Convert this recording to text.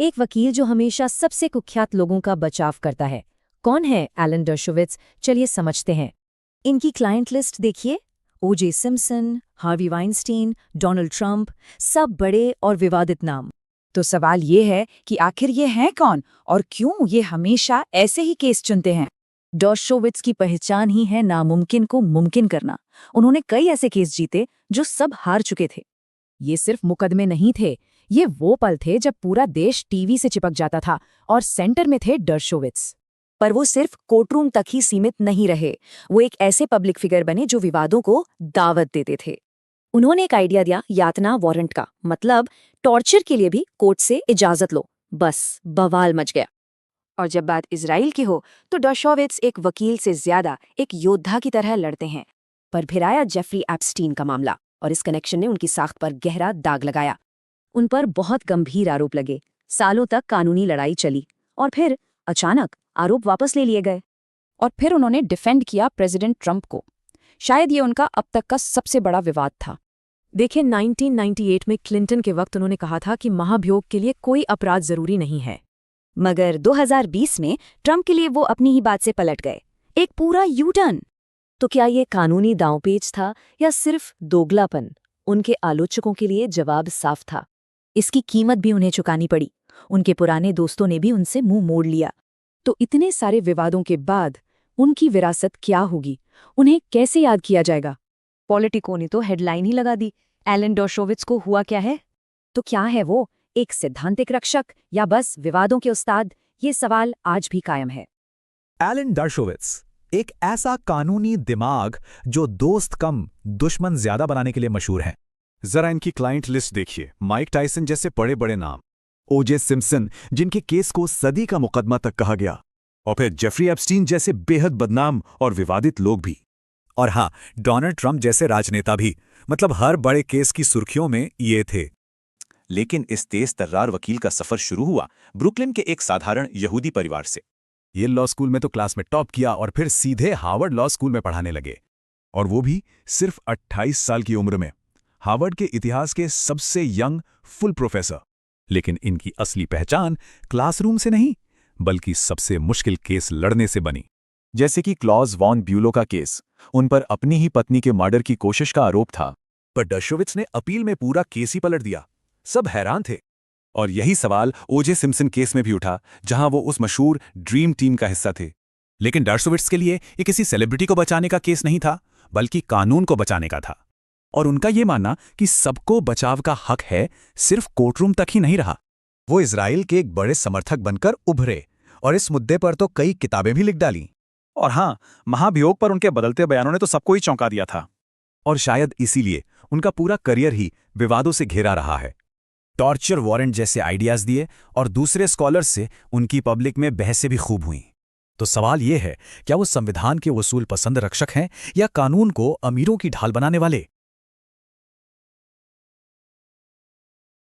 एक वकील जो हमेशा सबसे कुख्यात लोगों का बचाव करता है। कौन है एलन डर्शोविट्ज? चलिए समझते हैं। इनकी क्लाइंट लिस्ट देखिए। ओजे Simpson, Harvey Weinstein, Donald Trump, सब बड़े और विवादित नाम। तो सवाल ये है कि आखिर ये हैं कौन और क्यों ये हमेशा ऐसे ही केस चुनते हैं। डर्शोविट्ज की पहचान ही है नामुमकिन को मुमकिन करना। उन्होंने कई ऐसे केस जीते जो सब हार चुके थे। ये सिर्फ मुकदमे नहीं थे, ये वो पल थे जब पूरा देश टीवी से चिपक जाता था और सेंटर में थे डर्शोविट्ज। पर वो सिर्फ कोर्टरूम तक ही सीमित नहीं रहे, वो एक ऐसे पब्लिक फिगर बने जो विवादों को दावत देते थे। उन्होंने एक आइडिया दिया, यातना वारंट का, मतलब टॉर्चर के लिए भी कोर्ट से इजाजत लो। बस बवाल मच गया। और जब बात इजराइल की हो तो डर्शोविट्ज एक वकील से ज्यादा एक योद्धा की तरह लड़ते हैं। पर फिर आया जेफरी एप्स्टीन का मामला और इस कनेक्शन ने उनकी साख पर गहरा दाग लगाया। उन पर बहुत गंभीर आरोप लगे, सालों तक कानूनी लड़ाई चली और फिर अचानक आरोप वापस ले लिए गए। और फिर उन्होंने डिफेंड किया प्रेसिडेंट ट्रंप को। शायद ये उनका अब तक का सबसे बड़ा विवाद था। देखिए, 1998 में क्लिंटन के वक्त उन्होंने कहा था कि महाभियोग के लिए कोई अपराध जरूरी नहीं है। मगर 2020 में ट्रंप के लिए वो अपनी ही बात से पलट गए, एक पूरा यू टर्न। तो क्या ये कानूनी दांवपेच था या सिर्फ दोगलापन? उनके आलोचकों के लिए जवाब साफ था। इसकी कीमत भी उन्हें चुकानी पड़ी। उनके पुराने दोस्तों ने भी उनसे मुंह मोड़ लिया। तो इतने सारे विवादों के बाद उनकी विरासत क्या होगी? उन्हें कैसे याद किया जाएगा? पॉलिटिकों ने तो हेडलाइन ही लगा दी, एलन डर्शोविट्ज को हुआ क्या है। तो क्या है वो, एक सैद्धांतिक रक्षक या बस विवादों के उस्ताद? ये सवाल आज भी कायम है। एलन डर्शोविट्ज एक ऐसा कानूनी दिमाग जो दोस्त कम दुश्मन ज्यादा बनाने के लिए मशहूर है। जरा इनकी क्लाइंट लिस्ट देखिए। माइक टायसन जैसे बड़े बड़े नाम, ओजे सिम्पसन जिनके केस को सदी का मुकदमा तक कहा गया, और फिर जेफरी एप्स्टीन जैसे बेहद बदनाम और विवादित लोग भी। और हाँ, डोनाल्ड ट्रंप जैसे राजनेता भी। मतलब हर बड़े केस की सुर्खियों में ये थे। लेकिन इस तेज तर्रार वकील का सफर शुरू हुआ ब्रुकलिन के एक साधारण यहूदी परिवार से। ये लॉ स्कूल में तो क्लास में टॉप किया और फिर सीधे हार्वर्ड लॉ स्कूल में पढ़ाने लगे, और वो भी सिर्फ 28 साल की उम्र में। हार्वर्ड के इतिहास के सबसे यंग फुल प्रोफेसर। लेकिन इनकी असली पहचान क्लासरूम से नहीं, बल्कि सबसे मुश्किल केस लड़ने से बनी। जैसे कि क्लॉज वॉन ब्यूलो का केस। उन पर अपनी ही पत्नी के मर्डर की कोशिश का आरोप था, पर डर्शोविट्ज ने अपील में पूरा केस ही पलट दिया। सब हैरान थे। और यही सवाल ओजे सिम्पसन केस में भी उठा, जहां वो उस मशहूर ड्रीम टीम का हिस्सा थे। लेकिन डर्शोविट्ज के लिए ये किसी सेलिब्रिटी को बचाने का केस नहीं था, बल्कि कानून को बचाने का था। और उनका ये मानना कि सबको बचाव का हक है सिर्फ कोर्टरूम तक ही नहीं रहा। वो इजराइल के एक बड़े समर्थक बनकर उभरे और इस मुद्दे पर तो कई किताबें भी लिख डाली। और हाँ, महाभियोग पर उनके बदलते बयानों ने तो सबको ही चौंका दिया था। और शायद इसीलिए उनका पूरा करियर ही विवादों से घिरा रहा है। टॉर्चर वारंट जैसे आइडियाज दिए और दूसरे स्कॉलर्स से उनकी पब्लिक में बहसें भी खूब हुईं। तो सवाल ये है, क्या वो संविधान के उसूल पसंद रक्षक हैं या कानून को अमीरों की ढाल बनाने वाले?